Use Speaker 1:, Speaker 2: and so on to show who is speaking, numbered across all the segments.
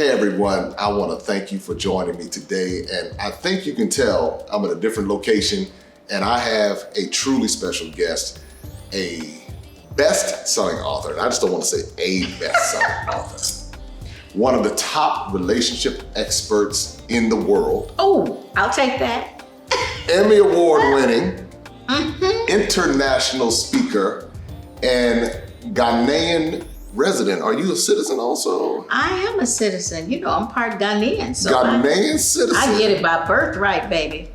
Speaker 1: Hey everyone, I want to thank you for joining me today. And I think you can tell I'm in a different location and I have a truly special guest, a best-selling author. And I just don't want to say a best-selling author. One of the top relationship experts in the world.
Speaker 2: Oh, I'll take that.
Speaker 1: Emmy Award-winning, international speaker, and Ghanaian resident. Are you a citizen also?
Speaker 2: I am a citizen. You know, I'm part Ghanaian. So
Speaker 1: Ghanaian citizen?
Speaker 2: I get it by birthright, baby.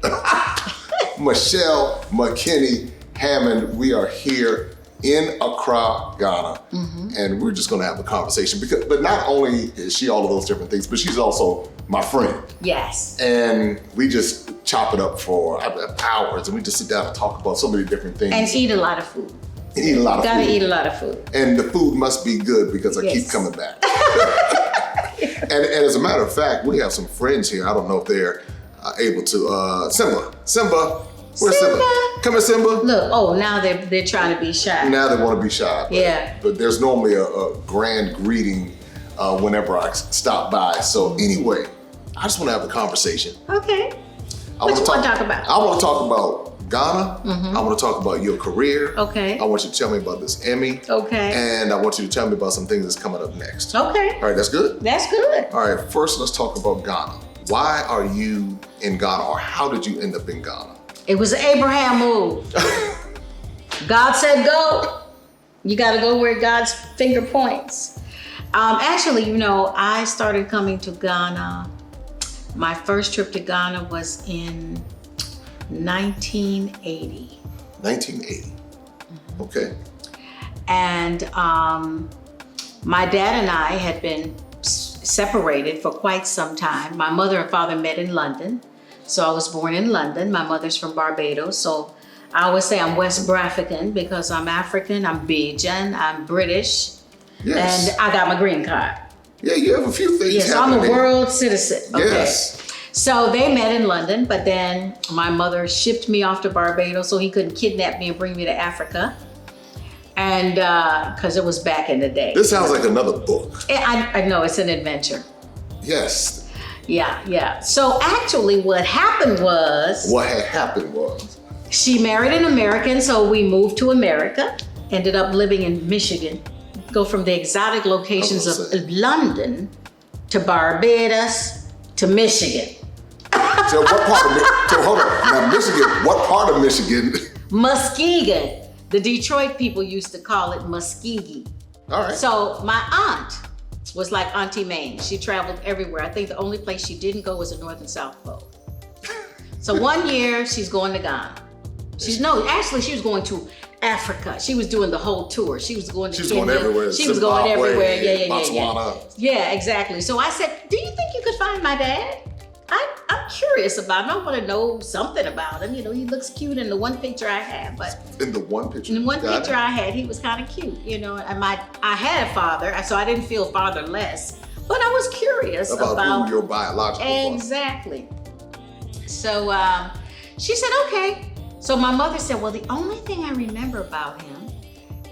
Speaker 1: Michelle McKinney Hammond, we are here in Accra, Ghana, and we're just gonna have a conversation but not only is she all of those different things, but she's also my friend.
Speaker 2: Yes.
Speaker 1: And we just chop it up for hours and we just sit down and talk about so many different things.
Speaker 2: And eat a lot of food.
Speaker 1: Eat a lot of food.
Speaker 2: Gotta eat a lot of food.
Speaker 1: And the food must be good because I keep coming back. and as a matter of fact, we have some friends here. I don't know if they're able to, Simba, where's Simba? Come here, Simba.
Speaker 2: Look, now they're trying to be shy.
Speaker 1: Now they want to be shy. But there's normally a grand greeting whenever I stop by. So anyway, I just want to have a conversation.
Speaker 2: Okay. What you want to talk about?
Speaker 1: I want to talk about Ghana. I want to talk about your career.
Speaker 2: Okay.
Speaker 1: I want you to tell me about this Emmy.
Speaker 2: Okay.
Speaker 1: And I want you to tell me about some things that's coming up next.
Speaker 2: Okay.
Speaker 1: All right, that's good?
Speaker 2: That's good.
Speaker 1: All right, first let's talk about Ghana. Why are you in Ghana, or how did you end up in Ghana?
Speaker 2: It was an Abraham move. God said go. You got to go where God's finger points. Actually, you know, I started coming to Ghana. My first trip to Ghana was in 1980.
Speaker 1: 1980. Okay.
Speaker 2: And my dad and I had been separated for quite some time. My mother and father met in London. So I was born in London. My mother's from Barbados. So I always say I'm West African because I'm African, I'm Bajan, I'm British, and I got my green card.
Speaker 1: Yeah, you have a few things
Speaker 2: Yes,
Speaker 1: happening.
Speaker 2: I'm a world citizen. Okay.
Speaker 1: Yes.
Speaker 2: So they met in London, but then my mother shipped me off to Barbados so he couldn't kidnap me and bring me to Africa. And because it was back in the day.
Speaker 1: This sounds like another book.
Speaker 2: I know, it's an adventure.
Speaker 1: Yes.
Speaker 2: Yeah. So actually what happened was...
Speaker 1: What had happened was...
Speaker 2: She married an American, so we moved to America, ended up living in Michigan. Go from the exotic locations of London to Barbados to Michigan.
Speaker 1: So what part of so hold on. Now Michigan, what part of Michigan?
Speaker 2: Muskegon. The Detroit people used to call it Muskegee.
Speaker 1: All right.
Speaker 2: So my aunt was like Auntie Maine. She traveled everywhere. I think the only place she didn't go was the North and South Pole. So one year she's going to Ghana. She was going to Africa. She was doing the whole tour. She was going to Kenya.
Speaker 1: Going everywhere.
Speaker 2: She was going everywhere.
Speaker 1: Botswana.
Speaker 2: Yeah, exactly. So I said, do you think you could find my dad? I'm curious about him. I want to know something about him. You know, he looks cute in the one picture I had, but
Speaker 1: in the one picture?
Speaker 2: In the one picture I had, he was kind of cute, you know. And I had a father, so I didn't feel fatherless, but I was curious about
Speaker 1: who your biological father.
Speaker 2: Exactly. So she said, okay. So my mother said, well, the only thing I remember about him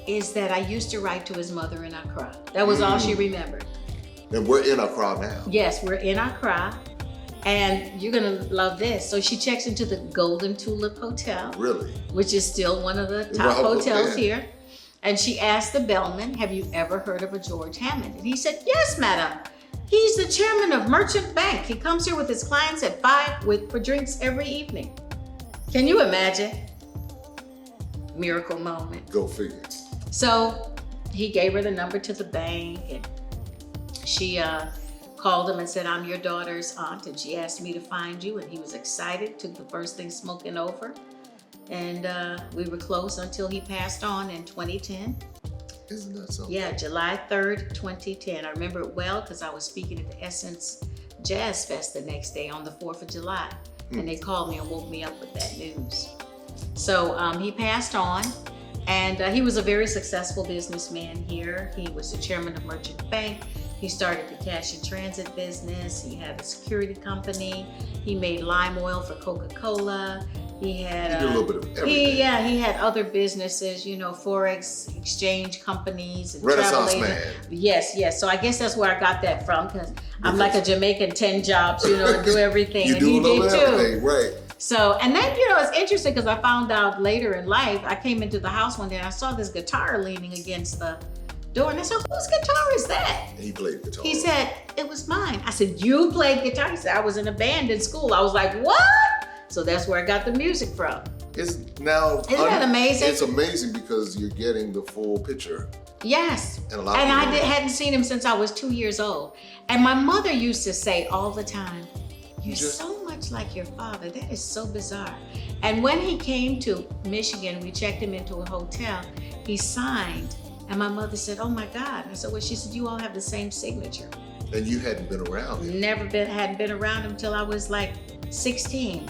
Speaker 2: is that I used to write to his mother in Accra. That was all she remembered.
Speaker 1: And we're in Accra now.
Speaker 2: Yes, we're in Accra. And you're gonna love this. So she checks into the Golden Tulip Hotel.
Speaker 1: Really?
Speaker 2: Which is still one of the top hotels here. And she asked the bellman, have you ever heard of a George Hammond? And he said, yes, madam. He's the chairman of Merchant Bank. He comes here with his clients at 5 for drinks every evening. Can you imagine? Miracle moment.
Speaker 1: Go figure.
Speaker 2: So he gave her the number to the bank and she called him and said, I'm your daughter's aunt and she asked me to find you, and he was excited, took the first thing smoking over, and we were close until he passed on in 2010.
Speaker 1: Isn't that something?
Speaker 2: Yeah, July 3rd, 2010. I remember it well because I was speaking at the Essence Jazz Fest the next day on the 4th of July, and they called me and woke me up with that news. So he passed on, and he was a very successful businessman here. He was the chairman of Merchant Bank. He started the cash and transit business. He had a security company. He made lime oil for Coca-Cola. He had
Speaker 1: He did a little bit of everything.
Speaker 2: he had other businesses, you know, forex exchange companies and
Speaker 1: Renaissance
Speaker 2: travel
Speaker 1: man.
Speaker 2: agent. Yes. So I guess that's where I got that from, because I'm like a Jamaican, 10 jobs, you know, and do everything.
Speaker 1: You
Speaker 2: and
Speaker 1: do
Speaker 2: he
Speaker 1: a little
Speaker 2: did
Speaker 1: bit of
Speaker 2: too.
Speaker 1: everything, right?
Speaker 2: So, and then, you know, it's interesting because I found out later in life, I came into the house one day and I saw this guitar leaning against the door, and I said, whose guitar is that?
Speaker 1: And he played guitar.
Speaker 2: He said, it was mine. I said, you played guitar? He said, I was in a band in school. I was like, what? So that's where I got the music from.
Speaker 1: Isn't
Speaker 2: that amazing?
Speaker 1: It's amazing because you're getting the full picture.
Speaker 2: Yes.
Speaker 1: And a lot
Speaker 2: and
Speaker 1: of
Speaker 2: I
Speaker 1: people
Speaker 2: hadn't seen him since I was 2 years old. And my mother used to say all the time, you're so much like your father. That is so bizarre. And when he came to Michigan, we checked him into a hotel. He signed. And my mother said, oh my God. I said, well, she said, you all have the same signature.
Speaker 1: And you hadn't been around him.
Speaker 2: Hadn't been around him until I was like 16.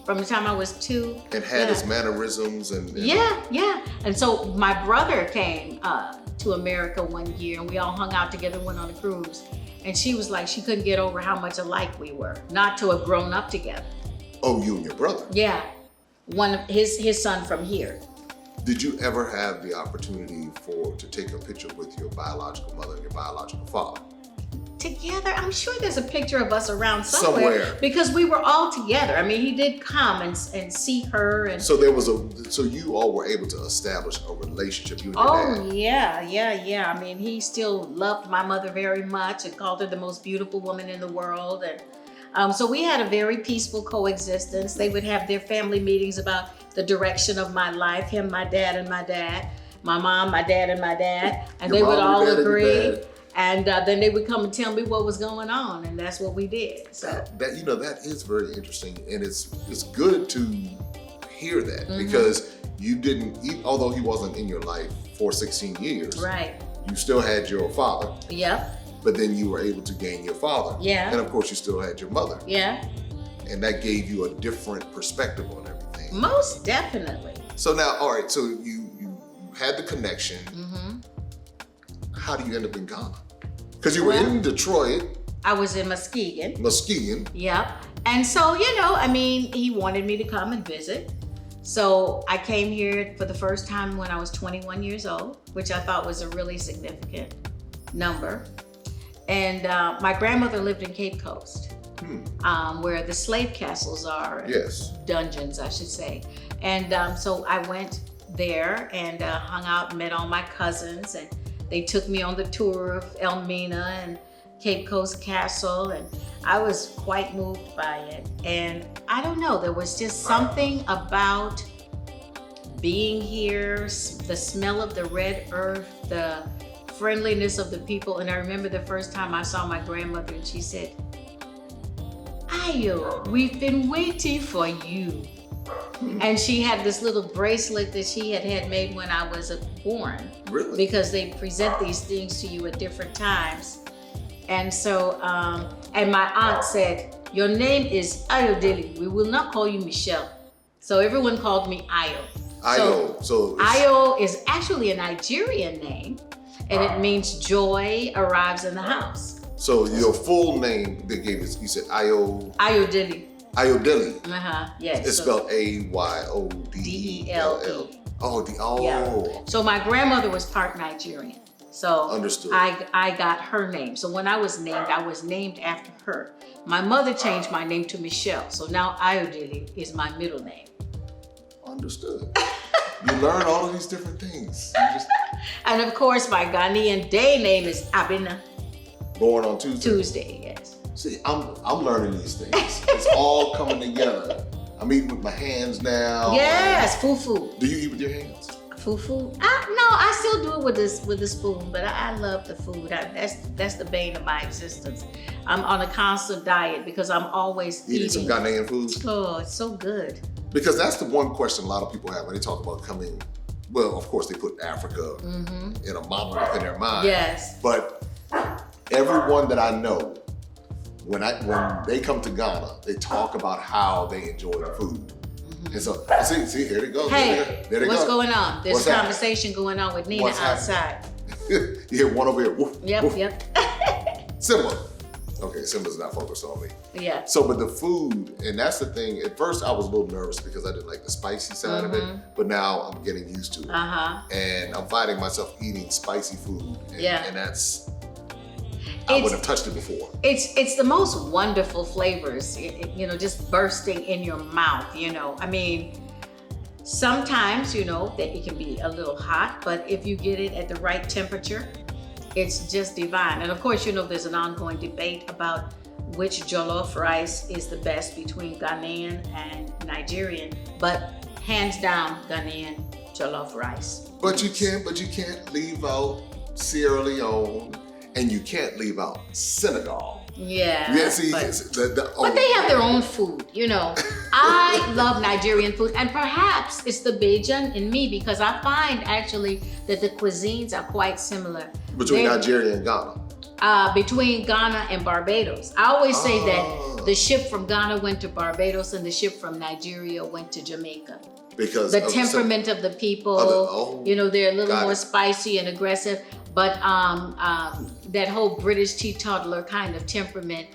Speaker 2: From the time I was 2.
Speaker 1: And had his mannerisms and
Speaker 2: Yeah. And so my brother came to America one year, and we all hung out together, went on a cruise. And she was like, she couldn't get over how much alike we were, not to have grown up together.
Speaker 1: Oh, you and your brother?
Speaker 2: Yeah. One of his son from here.
Speaker 1: Did you ever have the opportunity to take a picture with your biological mother and your biological father?
Speaker 2: Together, I'm sure there's a picture of us around somewhere. Because we were all together. I mean, he did come and see her, and
Speaker 1: so you all were able to establish a relationship, you and your dad.
Speaker 2: Yeah. I mean, he still loved my mother very much and called her the most beautiful woman in the world, and so we had a very peaceful coexistence. They would have their family meetings about the direction of my life, him, my dad, and my dad, my mom, my dad, and my dad, and they would all agree. And then they would come and tell me what was going on, and that's what we did. So
Speaker 1: that is very interesting, and it's good to hear that because you didn't, although he wasn't in your life for 16 years,
Speaker 2: right?
Speaker 1: You still had your father.
Speaker 2: Yep.
Speaker 1: But then you were able to gain your father.
Speaker 2: Yeah.
Speaker 1: And of course, you still had your mother.
Speaker 2: Yeah.
Speaker 1: And that gave you a different perspective on everything.
Speaker 2: Most definitely.
Speaker 1: So now, all right. So you had the connection. How do you end up in Ghana? Because you were in Detroit.
Speaker 2: I was in Muskegon.
Speaker 1: Yep.
Speaker 2: And so, I mean, he wanted me to come and visit. So I came here for the first time when I was 21 years old, which I thought was a really significant number. And my grandmother lived in Cape Coast, where the slave castles are.
Speaker 1: Yes.
Speaker 2: Dungeons, I should say. And so I went there and hung out and met all my cousins, and they took me on the tour of Elmina and Cape Coast Castle, and I was quite moved by it. And I don't know, there was just something about being here, the smell of the red earth, the friendliness of the people. And I remember the first time I saw my grandmother, and she said, Ayo, we've been waiting for you. And she had this little bracelet that she had made when I was born.
Speaker 1: Really?
Speaker 2: Because they present these things to you at different times. And so, and my aunt said, your name is Ayo Deli. We will not call you Michelle. So everyone called me Ayo.
Speaker 1: So
Speaker 2: Ayo is actually a Nigerian name, and it means joy arrives in the house.
Speaker 1: So your full name they gave us, you said Ayo
Speaker 2: Deli.
Speaker 1: Ayodele.
Speaker 2: Yes.
Speaker 1: It's spelled Ayodell.
Speaker 2: Yeah. So my grandmother was part Nigerian. So
Speaker 1: understood.
Speaker 2: I got her name. So when I was named after her. My mother changed my name to Michelle. So now Ayodele is my middle name.
Speaker 1: Understood. You learn all of these different things.
Speaker 2: And of course, my Ghanaian day name is Abina.
Speaker 1: Born on Tuesday.
Speaker 2: Tuesday, yes.
Speaker 1: See, I'm learning these things. It's all coming together. I'm eating with my hands now.
Speaker 2: Yes, fufu.
Speaker 1: Do you eat with your hands?
Speaker 2: Fufu? No, I still do it with a spoon, but I love the food. That's the bane of my existence. I'm on a constant diet because I'm always
Speaker 1: eating some Ghanaian food.
Speaker 2: Oh, it's so good.
Speaker 1: Because that's the one question a lot of people have when they talk about coming. Well, of course, they put Africa in a monolith in their mind.
Speaker 2: Yes.
Speaker 1: But everyone that I know, when they come to Ghana, they talk about how they enjoy the food. And so, see, here they go.
Speaker 2: Hey,
Speaker 1: there they
Speaker 2: what's
Speaker 1: go.
Speaker 2: going on? There's
Speaker 1: What's
Speaker 2: a conversation going on with Nina outside.
Speaker 1: You hear one over here. Woof,
Speaker 2: Yep.
Speaker 1: Similar. Okay, Simba's not focused on me.
Speaker 2: Yeah.
Speaker 1: So, but the food, and that's the thing. At first, I was a little nervous because I didn't like the spicy side of it, but now I'm getting used to it. And I'm finding myself eating spicy food, and that's, I wouldn't have touched it before.
Speaker 2: It's the most wonderful flavors, you know, just bursting in your mouth, you know. I mean, sometimes, you know, that it can be a little hot, but if you get it at the right temperature, it's just divine. And of course, you know, there's an ongoing debate about which jollof rice is the best between Ghanaian and Nigerian, but hands down, Ghanaian jollof rice.
Speaker 1: But you can't leave out Sierra Leone, and you can't leave out Senegal.
Speaker 2: Yeah.
Speaker 1: See,
Speaker 2: but they have their own food, you know. I love Nigerian food, and perhaps it's the Bajan in me, because I find actually that the cuisines are quite similar.
Speaker 1: Between Nigeria and Ghana?
Speaker 2: Between Ghana and Barbados. I always say that the ship from Ghana went to Barbados and the ship from Nigeria went to Jamaica.
Speaker 1: Because
Speaker 2: the temperament of the people, you know, they're a little more spicy and aggressive, but that whole British teetotaler kind of temperament,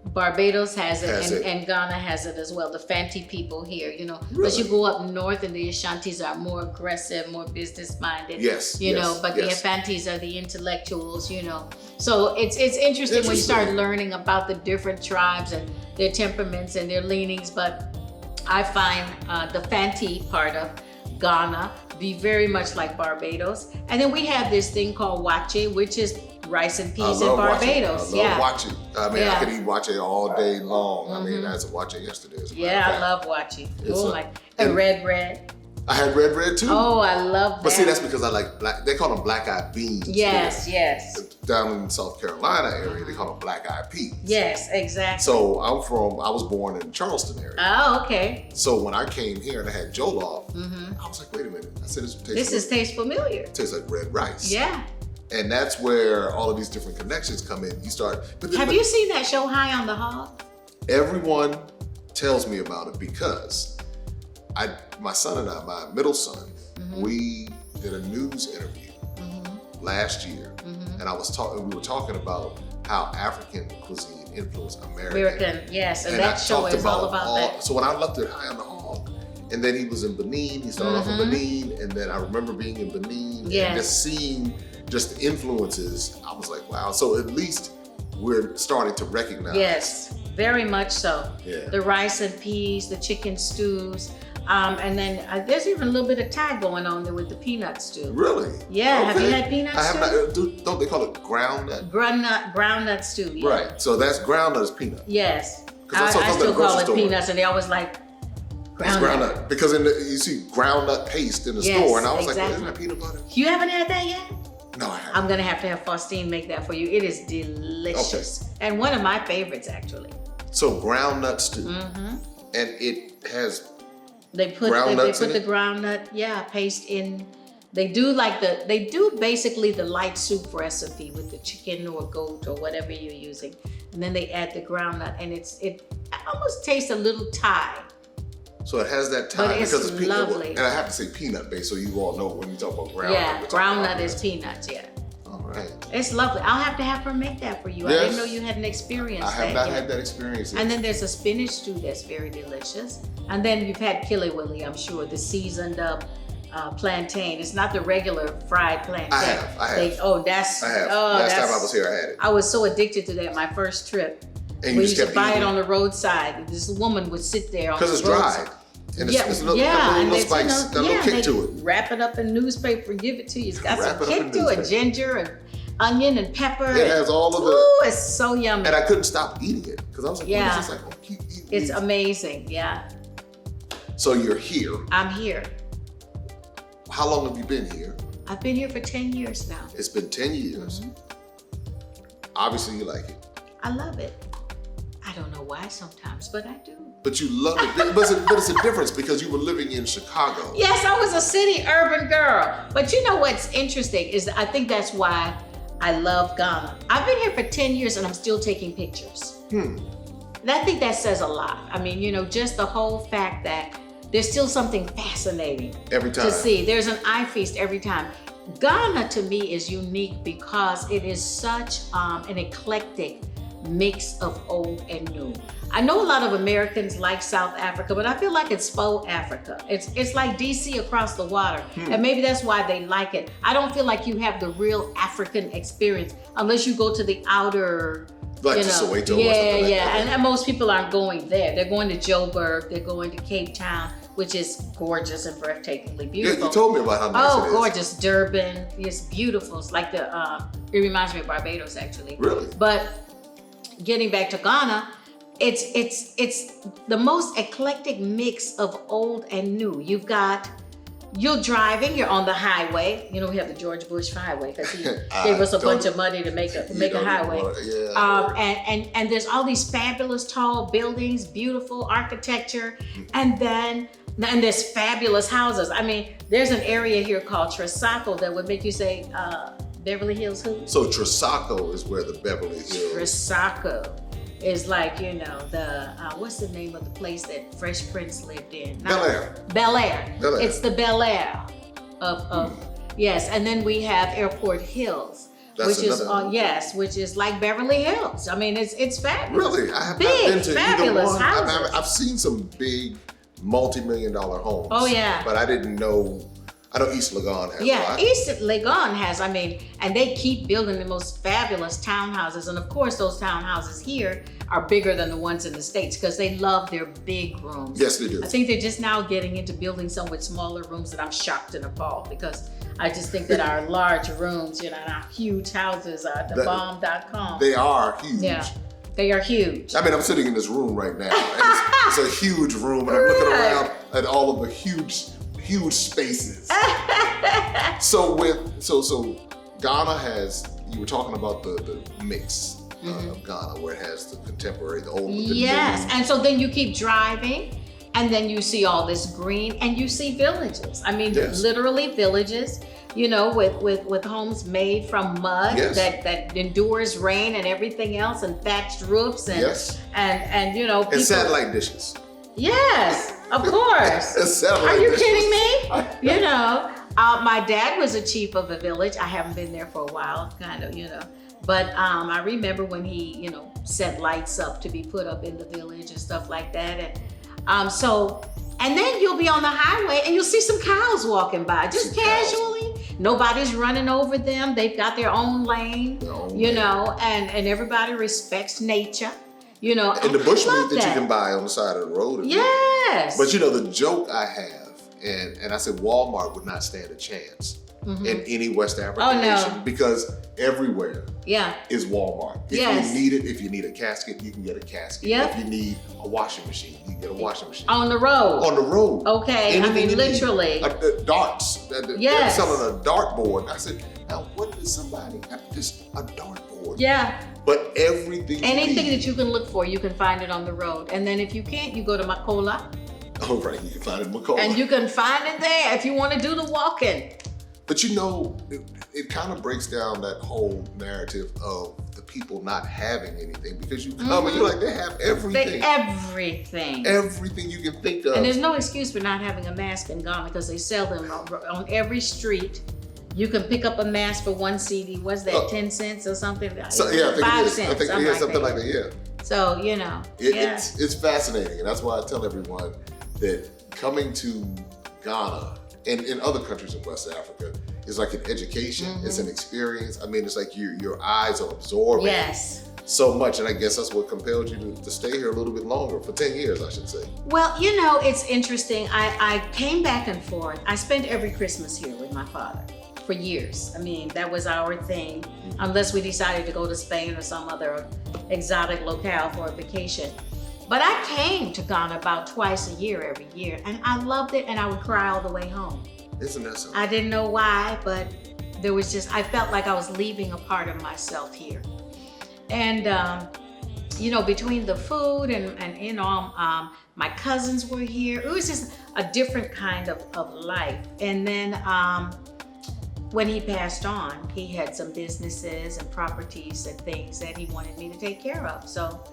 Speaker 2: Barbados has it, and Ghana has it as well. The Fanti people here, you know, but you go up north and the Ashantis are more aggressive, more business-minded. You know, but the Fantis are the intellectuals, you know. So it's interesting when you start learning about the different tribes and their temperaments and their leanings. But I find the Fanti part of Ghana be very much like Barbados. And then we have this thing called wache, which is rice and peas in Barbados.
Speaker 1: I love wache. I mean, I could eat wache all day long. I mean, I had some wache yesterday.
Speaker 2: I love wache. And red bread.
Speaker 1: I had red bread too.
Speaker 2: Oh, I love that.
Speaker 1: But see, that's because I like black. They call them black-eyed beans.
Speaker 2: Yes, yes.
Speaker 1: Down in South Carolina area, they call them black-eyed peas.
Speaker 2: Yes, exactly.
Speaker 1: So I was born in Charleston area.
Speaker 2: Oh, okay.
Speaker 1: So when I came here and I had jollof, I was like, wait a minute. I said,
Speaker 2: this tastes familiar.
Speaker 1: It tastes like red rice.
Speaker 2: Yeah.
Speaker 1: And that's where all of these different connections come in. You start.
Speaker 2: Have you seen that show High on the Hog?
Speaker 1: Everyone tells me about it because my son and I, my middle son, we did a news interview last year, and we were talking about how African cuisine influenced American.
Speaker 2: Yes, and that show is all about that.
Speaker 1: So when I looked at High on the Hog, and then he was in Benin, he started off in Benin, and then I remember being in Benin and just seeing just the influences. I was like, wow. So at least we're starting to recognize.
Speaker 2: Yes, very much so.
Speaker 1: Yeah.
Speaker 2: The rice and peas, the chicken stews. And then there's even a little bit of Thai going on there with the peanut stew.
Speaker 1: Really?
Speaker 2: Yeah. Okay. Have you had peanut stew?
Speaker 1: I have not. Don't they call it ground nut?
Speaker 2: Ground nut stew. Yeah.
Speaker 1: Right. So that's ground nut is peanut.
Speaker 2: Yes. I still call it peanuts, and they always like ground nut.
Speaker 1: Because you see ground nut paste in the store, and I was like, well, isn't that peanut butter?
Speaker 2: You haven't had that yet?
Speaker 1: No, I haven't.
Speaker 2: I'm gonna have to have Faustine make that for you. It is delicious, and one of my favorites actually.
Speaker 1: So ground nut stew, and it has.
Speaker 2: They put the groundnut, paste in. They do basically the light soup recipe with the chicken or goat or whatever you're using, and then they add the groundnut, and it almost tastes a little Thai.
Speaker 1: So it has that Thai,
Speaker 2: but it's
Speaker 1: because it's
Speaker 2: lovely.
Speaker 1: And I have to say peanut based, so you all know when you talk about groundnut.
Speaker 2: Yeah, groundnut is peanuts. Yeah.
Speaker 1: All right.
Speaker 2: It's lovely. I'll have to have her make that for you. Yes. I didn't know you hadn't experienced that.
Speaker 1: I have not had that experience yet.
Speaker 2: And then there's a spinach stew that's very delicious. And then you've had Kili Willy, I'm sure, the seasoned up plantain. It's not the regular fried plantain.
Speaker 1: I have.
Speaker 2: I have. Last time I was here, I had it. I was so addicted to that my first trip.
Speaker 1: And you just kept
Speaker 2: buy it on the roadside. This woman would sit there on the roadside.
Speaker 1: Because it's dry. And it's a little spice, got a little kick to it.
Speaker 2: Wrap it up in newspaper, give it to you. It's got some kick to it, ginger and onion and pepper.
Speaker 1: It has all of the.
Speaker 2: Ooh, it's so yummy.
Speaker 1: And I couldn't stop eating it because I was like, what is this? Like, keep eating.
Speaker 2: It's amazing, yeah.
Speaker 1: So you're here.
Speaker 2: I'm here.
Speaker 1: How long have you been here?
Speaker 2: I've been here for 10 years now.
Speaker 1: It's been 10 years. Obviously you like it.
Speaker 2: I love it. I don't know why sometimes, but I do.
Speaker 1: But you love it. But it's a difference because you were living in Chicago.
Speaker 2: Yes, I was a city urban girl. But you know what's interesting is I think that's why I love Ghana. I've been here for 10 years and I'm still taking pictures. And I think that says a lot. I mean, you know, just the whole fact that there's still something fascinating
Speaker 1: every time
Speaker 2: to see. There's an eye feast every time. Ghana to me is unique because it is such an eclectic mix of old and new. I know a lot of Americans like South Africa, but I feel like it's faux Africa. It's like DC across the water. And maybe that's why they like it. I don't feel like you have the real African experience unless you go to the outer,
Speaker 1: like to Soweto or something like that.
Speaker 2: And most people aren't going there. They're going to Joburg, they're going to Cape Town, which is gorgeous and breathtakingly beautiful.
Speaker 1: Yeah, you told me about how nice it is.
Speaker 2: Gorgeous. Durban, it's beautiful. It's like it reminds me of Barbados, actually.
Speaker 1: Really?
Speaker 2: But getting back to Ghana, it's the most eclectic mix of old and new. You're driving, you're on the highway. You know, we have the George Bush highway because he gave us a bunch of money to make a highway. And there's all these fabulous tall buildings, beautiful architecture, and there's fabulous houses. I mean, there's an area here called Tresaco that would make you say, Beverly Hills who?
Speaker 1: So Tresaco is where the Beverly Hills.
Speaker 2: Tresaco is like, you know, the, what's the name of the place that Fresh Prince lived in?
Speaker 1: Bel Air.
Speaker 2: Bel Air. It's the Bel Air of yes. And then we have Airport Hills.
Speaker 1: That's
Speaker 2: which is
Speaker 1: another
Speaker 2: which is like Beverly Hills. I mean, it's fabulous.
Speaker 1: Really? I have
Speaker 2: big,
Speaker 1: not been to
Speaker 2: fabulous
Speaker 1: either one.
Speaker 2: houses.
Speaker 1: I've seen some big multi-million-dollar homes.
Speaker 2: Oh yeah.
Speaker 1: But I didn't know. I know East Legon has a lot.
Speaker 2: East Legon has, I mean, and they keep building the most fabulous townhouses. And of course, those townhouses here are bigger than the ones in the States because they love their big rooms.
Speaker 1: Yes, they do.
Speaker 2: I think they're just now getting into building some with smaller rooms, and I'm shocked and appalled because I just think that our large rooms, you know, and our huge houses are the bomb.com.
Speaker 1: They are huge.
Speaker 2: Yeah, they are huge.
Speaker 1: I mean, I'm sitting in this room right now. And it's a huge room, and I'm looking around at all of the huge spaces. So Ghana has, you were talking about the mix of Ghana, where it has the contemporary, the old.
Speaker 2: Yes, and so then you keep driving, and then you see all this green, and you see villages. I mean, literally villages, you know, with homes made from mud that endures rain and everything else, and thatched roofs, and you know, people,
Speaker 1: and satellite dishes.
Speaker 2: Yes, of course. Are you kidding me? You know, my dad was a chief of a village. I haven't been there for a while, kind of, you know. But I remember when he, you know, set lights up to be put up in the village and stuff like that. And then you'll be on the highway and you'll see some cows walking by, just casually. Nobody's running over them. They've got their own lane, you know, and everybody respects nature. You know,
Speaker 1: and the bushmeat that you can buy on the side of the road.
Speaker 2: Yes.
Speaker 1: But you know, the joke I have, and I said Walmart would not stand a chance in any West African nation because everywhere is Walmart. If you need it, if you need a casket, you can get a casket. If you need a washing machine, you can get a washing machine.
Speaker 2: On the road.
Speaker 1: On the road.
Speaker 2: Okay, anything, I mean, literally.
Speaker 1: Darts. They're selling a dartboard. I said, now what does somebody have? Just a dartboard.
Speaker 2: Yeah.
Speaker 1: But anything
Speaker 2: that you can look for, you can find it on the road. And then if you can't, you go to Makola.
Speaker 1: Oh, right, you can find it in Makola.
Speaker 2: And you can find it there if you want to do the walking.
Speaker 1: But you know, it kind of breaks down that whole narrative of the people not having anything because you come and you're like, they have everything. Everything you can think of.
Speaker 2: And there's no excuse for not having a mask in Ghana because they sell them on every street. You can pick up a mask for 1 CD. What's that, 10 cents or something?
Speaker 1: So, yeah, I think
Speaker 2: 5
Speaker 1: it is.
Speaker 2: cents.
Speaker 1: I think something like that, yeah.
Speaker 2: So, you know.
Speaker 1: It's fascinating. And that's why I tell everyone that coming to Ghana and in other countries in West Africa is like an education. It's an experience. I mean, it's like your eyes are absorbing so much. And I guess that's what compelled you to stay here a little bit longer, for 10 years, I should say.
Speaker 2: Well, you know, it's interesting. I came back and forth. I spent every Christmas here with my father. For years. I mean, that was our thing, unless we decided to go to Spain or some other exotic locale for a vacation. But I came to Ghana about twice a year, every year, and I loved it, and I would cry all the way home.
Speaker 1: Isn't that something?
Speaker 2: I didn't know why, but there was just, I felt like I was leaving a part of myself here. And, you know, between the food and you know, my cousins were here. It was just a different kind of life. And then, when he passed on, he had some businesses and properties and things that he wanted me to take care of. So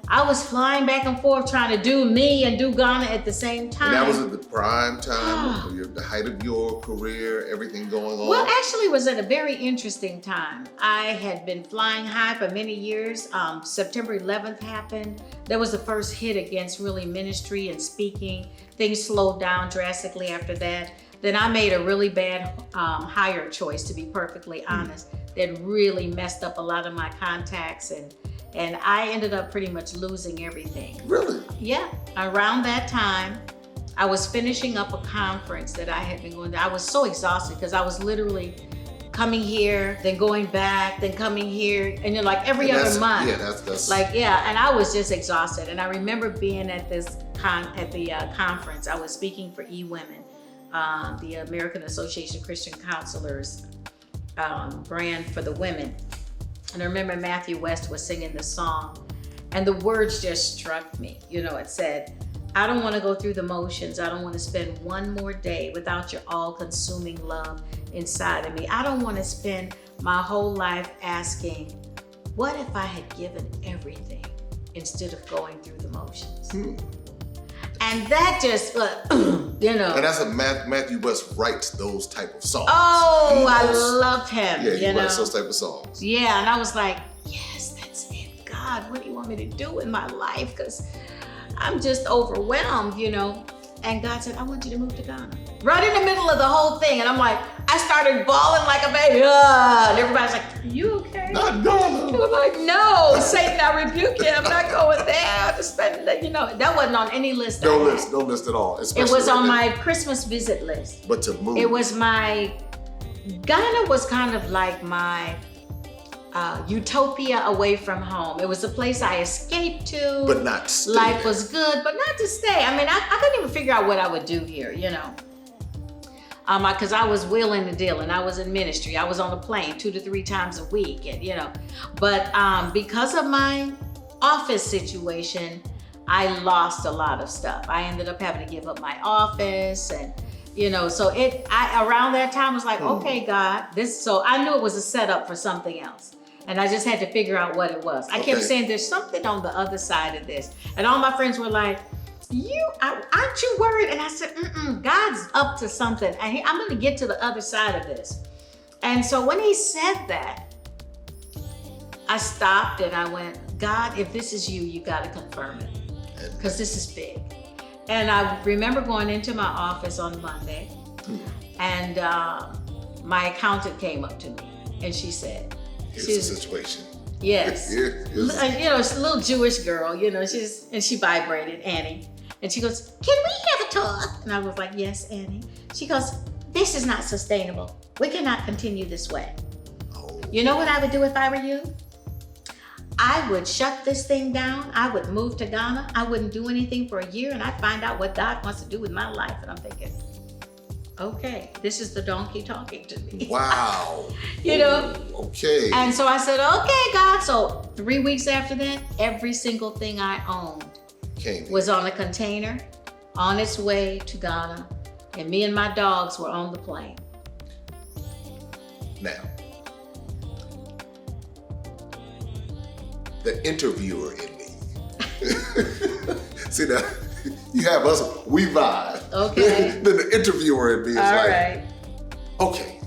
Speaker 2: I was flying back and forth trying to do me and do Ghana at the same time.
Speaker 1: And that was at the prime time, of the height of your career, everything going on?
Speaker 2: Well, actually, it was at a very interesting time. I had been flying high for many years. September 11th happened. That was the first hit against really ministry and speaking. Things slowed down drastically after that. Then I made a really bad hire choice, to be perfectly honest, that really messed up a lot of my contacts, and I ended up pretty much losing everything.
Speaker 1: Really?
Speaker 2: Yeah. Around that time, I was finishing up a conference that I had been going to. I was so exhausted because I was literally coming here, then going back, then coming here, and then like every other month.
Speaker 1: Yeah, that's
Speaker 2: like, yeah, and I was just exhausted. And I remember being at this conference. I was speaking for eWomen, the American Association of Christian Counselors brand for the women. And I remember Matthew West was singing the song, and the words just struck me. You know, it said, I don't want to go through the motions. I don't want to spend one more day without your all-consuming love inside of me. I don't want to spend my whole life asking, what if I had given everything instead of going through the motions? And that just, you know.
Speaker 1: And that's a Matthew West writes those type of songs.
Speaker 2: Oh, I loved him.
Speaker 1: Yeah, he
Speaker 2: you
Speaker 1: writes
Speaker 2: know?
Speaker 1: those type of songs.
Speaker 2: Yeah, and I was like, yes, that's it. God, what do you want me to do in my life? Because I'm just overwhelmed, you know. And God said, I want you to move to Ghana. Right in the middle of the whole thing. And I'm like, I started bawling like a baby. And everybody's like, are you okay?
Speaker 1: Not Ghana.
Speaker 2: I'm like, no, Satan, I rebuke you. I'm not going there. To spend, you know, that wasn't on any list.
Speaker 1: No list at all.
Speaker 2: It was on my Christmas visit list.
Speaker 1: But to move.
Speaker 2: It was Ghana was kind of like my utopia away from home. It was a place I escaped to.
Speaker 1: But not stay.
Speaker 2: Life was good, but not to stay. I mean, I couldn't even figure out what I would do here, you know. Because I was wheeling and dealing. I was in ministry. I was on a plane 2 to 3 times a week, and you know. But because of my office situation, I lost a lot of stuff. I ended up having to give up my office, and you know. So around that time was like, okay, God, this. So I knew it was a setup for something else. And I just had to figure out what it was. I kept saying, there's something on the other side of this. And all my friends were like, aren't you worried? And I said, God's up to something. And I'm gonna get to the other side of this. And so when he said that, I stopped and I went, God, if this is you, you gotta confirm it. Because this is big. And I remember going into my office on Monday, and my accountant came up to me and she said,
Speaker 1: Here's the situation.
Speaker 2: Yes. You know, it's a little Jewish girl, you know, she vibrated, Annie. And she goes, can we have a talk? And I was like, yes, Annie. She goes, this is not sustainable. We cannot continue this way.
Speaker 1: Oh.
Speaker 2: You know what I would do if I were you? I would shut this thing down. I would move to Ghana. I wouldn't do anything for a year, and I'd find out what God wants to do with my life. And I'm thinking, okay, this is the donkey talking to me.
Speaker 1: Wow.
Speaker 2: You know?
Speaker 1: Okay.
Speaker 2: And so I said, okay, God. So 3 weeks after that, every single thing I owned was on a container on its way to Ghana. And me and my dogs were on the plane.
Speaker 1: Now, the interviewer in me. See, now, you have us, we vibe.
Speaker 2: Okay.
Speaker 1: Then the interviewer in me is
Speaker 2: all
Speaker 1: like,
Speaker 2: right.
Speaker 1: Okay,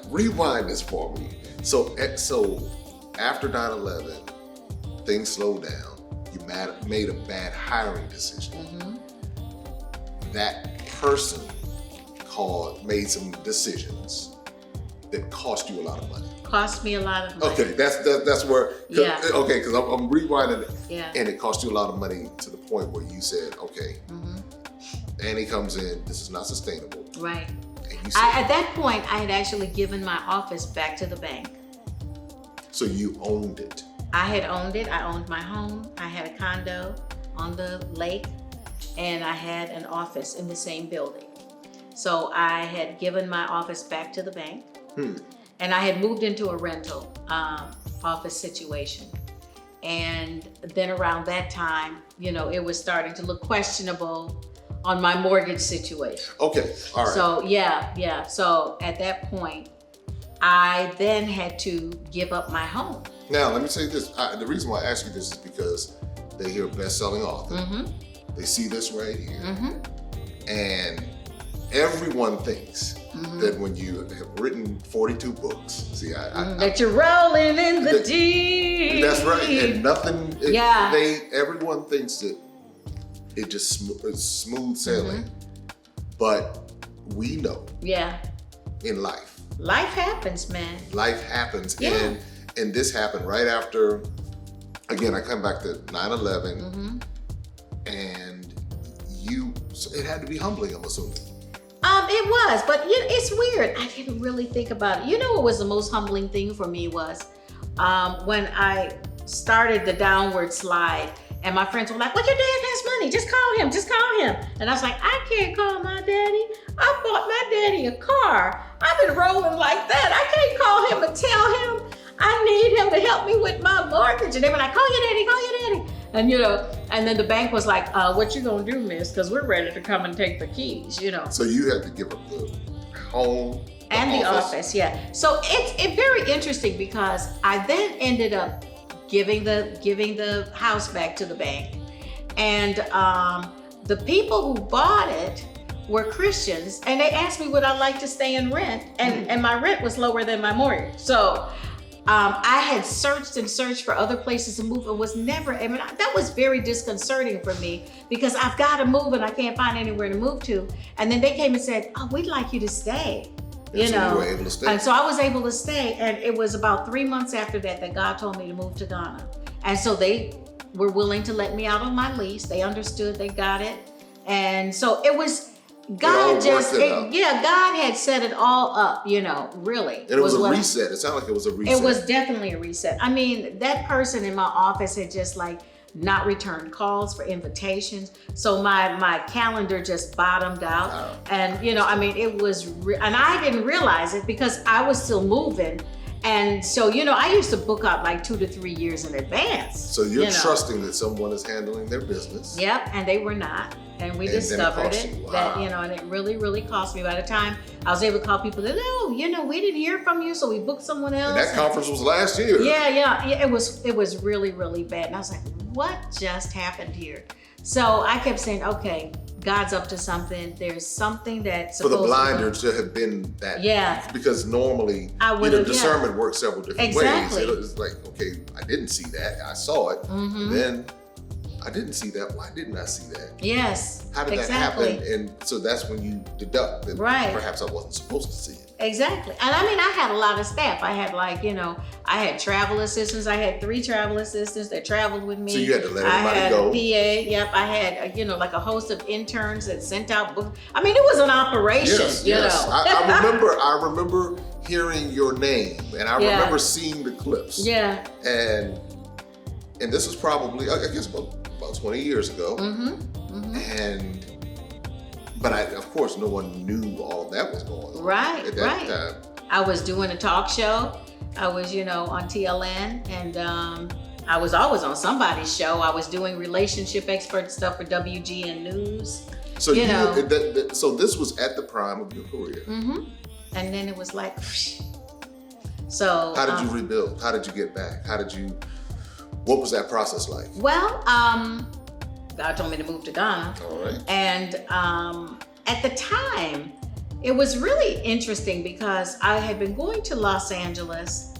Speaker 1: rewind this for me. So after 9/11, things slowed down. You made a bad hiring decision. That person made some decisions that cost you a lot of money.
Speaker 2: Cost me a lot of money.
Speaker 1: Okay, that's where.
Speaker 2: Yeah.
Speaker 1: Okay, because I'm rewinding it.
Speaker 2: Yeah.
Speaker 1: And it cost you a lot of money to the point where you said, okay, Annie comes in, this is not sustainable.
Speaker 2: Right.
Speaker 1: And you said,
Speaker 2: At that point, I had actually given my office back to the bank.
Speaker 1: So you owned it.
Speaker 2: I had owned it. I owned my home. I had a condo on the lake, and I had an office in the same building. So I had given my office back to the bank, and I had moved into a rental office situation. And then around that time, you know, it was starting to look questionable on my mortgage situation.
Speaker 1: Okay, all right.
Speaker 2: So yeah. So at that point, I then had to give up my home.
Speaker 1: Now, let me say this. The reason why I ask you this is because they hear best-selling author.
Speaker 2: Mm-hmm.
Speaker 1: They see this right here.
Speaker 2: Mm-hmm.
Speaker 1: And everyone thinks that when you have written 42 books, see,
Speaker 2: that you're rolling in the deep.
Speaker 1: That's right. And nothing, everyone thinks that it just it's smooth sailing. But we know in life.
Speaker 2: Life happens, man.
Speaker 1: Life happens.
Speaker 2: Yeah.
Speaker 1: And this happened right after, again, I come back to 9/11. And it had to be humbling, I'm assuming.
Speaker 2: It was, but it's weird. I didn't really think about it. You know what was the most humbling thing for me was when I started the downward slide and my friends were like, well, your dad has money. Just call him. And I was like, I can't call my daddy. I bought my daddy a car. I've been rolling like that. I can't call him and tell him I need him to help me with my mortgage. And they were like, call your daddy. And and then the bank was like, what you gonna do, miss? Because we're ready to come and take the keys,
Speaker 1: So you had to give up the home
Speaker 2: and the office, yeah. So it's very interesting because I then ended up giving the house back to the bank, and the people who bought it were Christians, and they asked me would I like to stay and rent, and my rent was lower than my mortgage, so. I had searched for other places to move and was never, that was very disconcerting for me because I've got to move and I can't find anywhere to move to. And then they came and said, oh, we'd like you to stay,
Speaker 1: So you were able to stay.
Speaker 2: And so I was able to stay. And it was about 3 months after that God told me to move to Ghana. And so they were willing to let me out on my lease. They understood, they got it. And so it was, God God had set it all up, really.
Speaker 1: And it was a reset. It sounded like it was a reset.
Speaker 2: It was definitely a reset. I mean, that person in my office had just not returned calls for invitations. So my calendar just bottomed out.
Speaker 1: Wow.
Speaker 2: And, it was, and I didn't realize it because I was still moving. And so, I used to book out like 2 to 3 years in advance.
Speaker 1: So you're trusting that someone is handling their business.
Speaker 2: Yep, and they were not. And we discovered that, and it really, really cost me. By the time I was able to call people that, we didn't hear from you, so we booked someone else.
Speaker 1: And that conference was last year.
Speaker 2: Yeah, it was really, really bad. And I was like, what just happened here? So I kept saying, okay, God's up to something. There's something that's
Speaker 1: for the blinder to have been that.
Speaker 2: Yeah.
Speaker 1: Because normally, discernment works several different ways. It's like, okay, I didn't see that. I saw it. And then I didn't see that. Why didn't I see that?
Speaker 2: Yes.
Speaker 1: How did that happen? And so that's when you deduct that perhaps I wasn't supposed to see it.
Speaker 2: Exactly. And I had a lot of staff. I had I had travel assistants. I had 3 travel assistants that traveled with me.
Speaker 1: So you had to let everybody go.
Speaker 2: I had a PA. Yep. I had, like a host of interns that sent out books. It was an operation,
Speaker 1: Yes. I remember hearing your name and I remember seeing the clips.
Speaker 2: Yeah.
Speaker 1: And this was probably, I guess, about 20 years ago. But of course, no one knew all that was going on.
Speaker 2: Right,
Speaker 1: at that time.
Speaker 2: I was doing a talk show. I was, on TLN, and I was always on somebody's show. I was doing relationship expert stuff for WGN News.
Speaker 1: So so this was at the prime of your career.
Speaker 2: And then it was like, so.
Speaker 1: How did you rebuild? How did you get back? What was that process like?
Speaker 2: Well, God told me to move to Ghana.
Speaker 1: All right.
Speaker 2: And at the time, it was really interesting because I had been going to Los Angeles.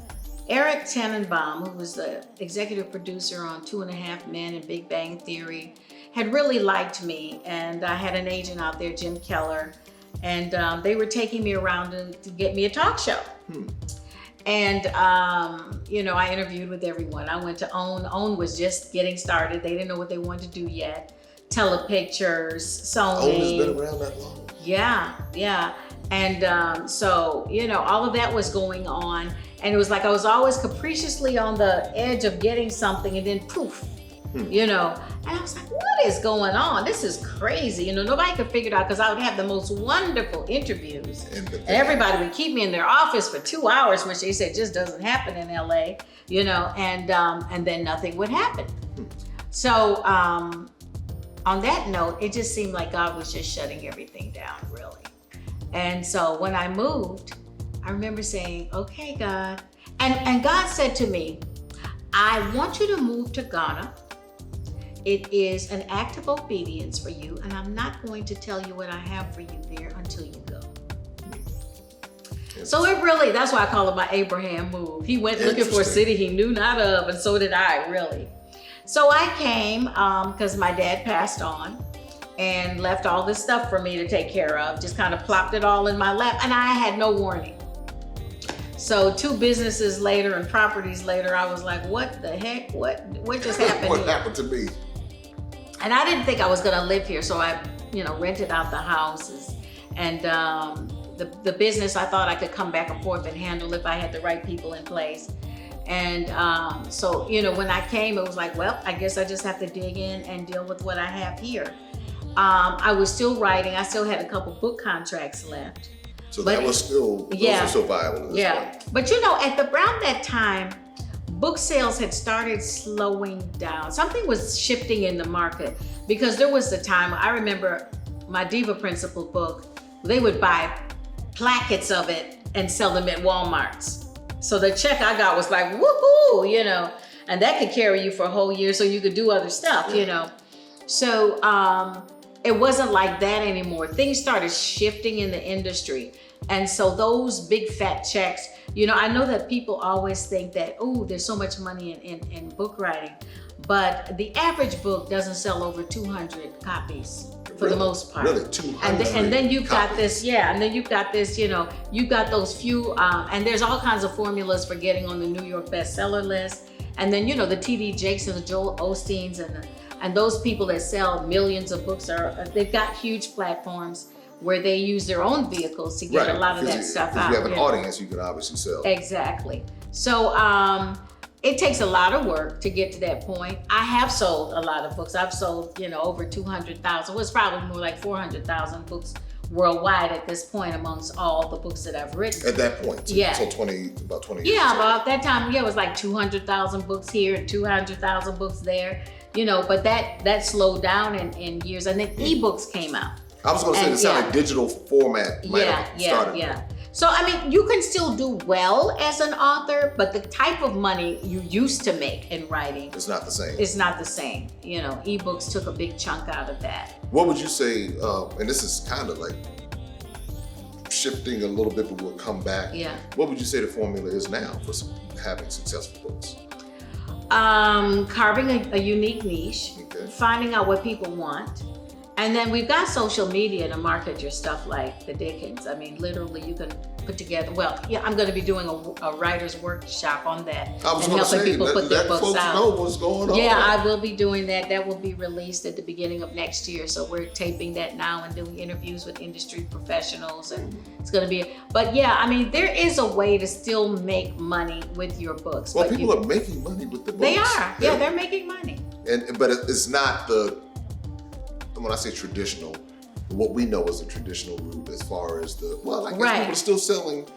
Speaker 2: Eric Tannenbaum, who was the executive producer on 2.5 Men and Big Bang Theory, had really liked me. And I had an agent out there, Jim Keller, and they were taking me around to get me a talk show. And, I interviewed with everyone. I went to OWN. OWN was just getting started. They didn't know what they wanted to do yet. Telepictures, Sony.
Speaker 1: OWN has been around that long.
Speaker 2: Yeah. And so, all of that was going on. And it was like I was always capriciously on the edge of getting something and then poof, And I was like, what is going on? This is crazy. Nobody could figure it out because I would have the most wonderful interviews. And everybody would keep me in their office for 2 hours, which they said just doesn't happen in LA, and then nothing would happen. So on that note, it just seemed like God was just shutting everything down, really. And so when I moved, I remember saying, okay, God. And God said to me, I want you to move to Ghana. it is an act of obedience for you, and I'm not going to tell you what I have for you there until you go. So it really, that's why I call it my Abraham move. He went looking for a city he knew not of, and so did I, really. So I came because my dad passed on and left all this stuff for me to take care of, just kind of plopped it all in my lap, and I had no warning. So 2 businesses later and properties later, I was like, what the heck? What just happened
Speaker 1: What
Speaker 2: here?
Speaker 1: happened to me?
Speaker 2: And I didn't think I was gonna live here, so I, rented out the houses. And the business, I thought I could come back and forth and handle if I had the right people in place. And so, when I came, it was like, well, I guess I just have to dig in and deal with what I have here. I was still writing. I still had a couple book contracts left.
Speaker 1: So that was still, those were still viable at this point.
Speaker 2: But around that time, book sales had started slowing down. Something was shifting in the market, because there was the time, I remember my Diva Principle book, they would buy plackets of it and sell them at Walmart's. So the check I got was like, woohoo, and that could carry you for a whole year so you could do other stuff, So it wasn't like that anymore. Things started shifting in the industry. And so those big fat checks, I know that people always think that, there's so much money in book writing, but the average book doesn't sell over 200 copies for the most part.
Speaker 1: Really, 200
Speaker 2: And then you've got
Speaker 1: copies.
Speaker 2: this, and then you've got this, you've got those few, and there's all kinds of formulas for getting on the New York bestseller list. And then, the T.D. Jakes and the Joel Osteens and those people that sell millions of books, they've got huge platforms where they use their own vehicles to get a lot of that stuff out.
Speaker 1: If you have an audience, you can obviously sell.
Speaker 2: Exactly. So it takes a lot of work to get to that point. I have sold a lot of books. I've sold, over 200,000. Well, it's probably more like 400,000 books worldwide at this point amongst all the books that I've written.
Speaker 1: At that point, so about 20 years ago.
Speaker 2: About that time, it was like 200,000 books here and 200,000 books there. But that slowed down in years, and then ebooks came out.
Speaker 1: I was going to say the sound like digital format might have started.
Speaker 2: So, you can still do well as an author, but the type of money you used to make in writing
Speaker 1: It's not the same.
Speaker 2: It's not the same. Ebooks took a big chunk out of that.
Speaker 1: What would you say, and this is kind of like shifting a little bit, but we'll come back.
Speaker 2: Yeah.
Speaker 1: What would you say the formula is now for having successful books?
Speaker 2: Carving a unique niche, finding out what people want. And then we've got social media to market your stuff like the Dickens. Literally you can put together, I'm going to be doing a writer's workshop on that.
Speaker 1: I was going to say,
Speaker 2: people put their books
Speaker 1: folks
Speaker 2: out.
Speaker 1: know what's going on.
Speaker 2: Yeah, I will be doing that. That will be released at the beginning of next year. So we're taping that now and doing interviews with industry professionals, and it's going to be, but there is a way to still make money with your books.
Speaker 1: Well, people are making money with the books.
Speaker 2: They are. Yeah, they're making money.
Speaker 1: But it's not when I say traditional, what we know is the traditional route as far as people are still selling,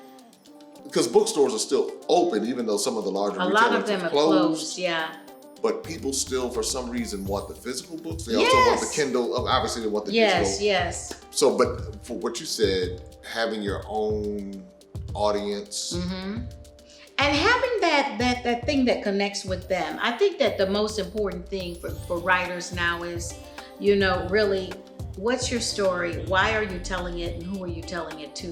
Speaker 1: because bookstores are still open, even though some of the larger retailers
Speaker 2: lot of them are closed. Yeah.
Speaker 1: But people still, for some reason, want the physical books. They also want the Kindle. Obviously, they want the digital.
Speaker 2: Yes.
Speaker 1: So, but for what you said, having your own audience.
Speaker 2: Mm-hmm. And having that thing that connects with them. I think that the most important thing for writers now is, really, what's your story? Why are you telling it? And who are you telling it to?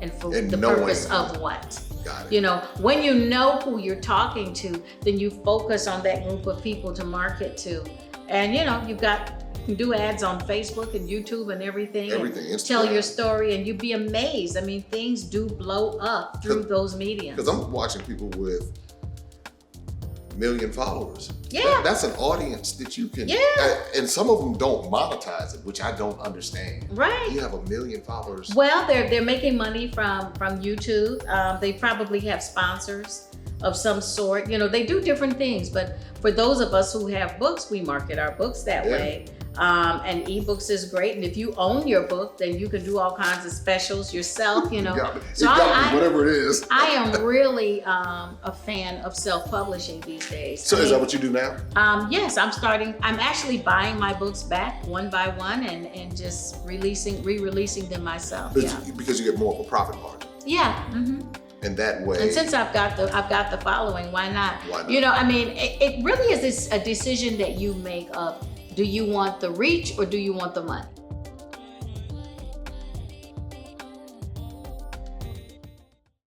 Speaker 2: And for the purpose of what?
Speaker 1: Got it.
Speaker 2: When you know who you're talking to, then you focus on that group of people to market to. And, you can do ads on Facebook and YouTube and everything. And tell your story, and you'd be amazed. Things do blow up through those mediums.
Speaker 1: Because I'm watching people with 1 million followers.
Speaker 2: Yeah.
Speaker 1: That's an audience that you can, and some of them don't monetize it, which I don't understand.
Speaker 2: Right.
Speaker 1: You have 1 million followers.
Speaker 2: Well, they're making money from YouTube. They probably have sponsors of some sort. They do different things, but for those of us who have books, we market our books that way. And ebooks is great, and if you own your book, then you can do all kinds of specials yourself,
Speaker 1: So whatever it is.
Speaker 2: I am really a fan of self-publishing these days.
Speaker 1: So is that what you do now?
Speaker 2: Yes, I'm actually buying my books back one by one and just re-releasing them myself.
Speaker 1: Because you get more of a profit margin.
Speaker 2: Yeah. Mm-hmm.
Speaker 1: in that way.
Speaker 2: And since I've got the following, why not?
Speaker 1: Why not?
Speaker 2: You know, I mean, it really is a decision that you make of, do you want the reach or do you want the money?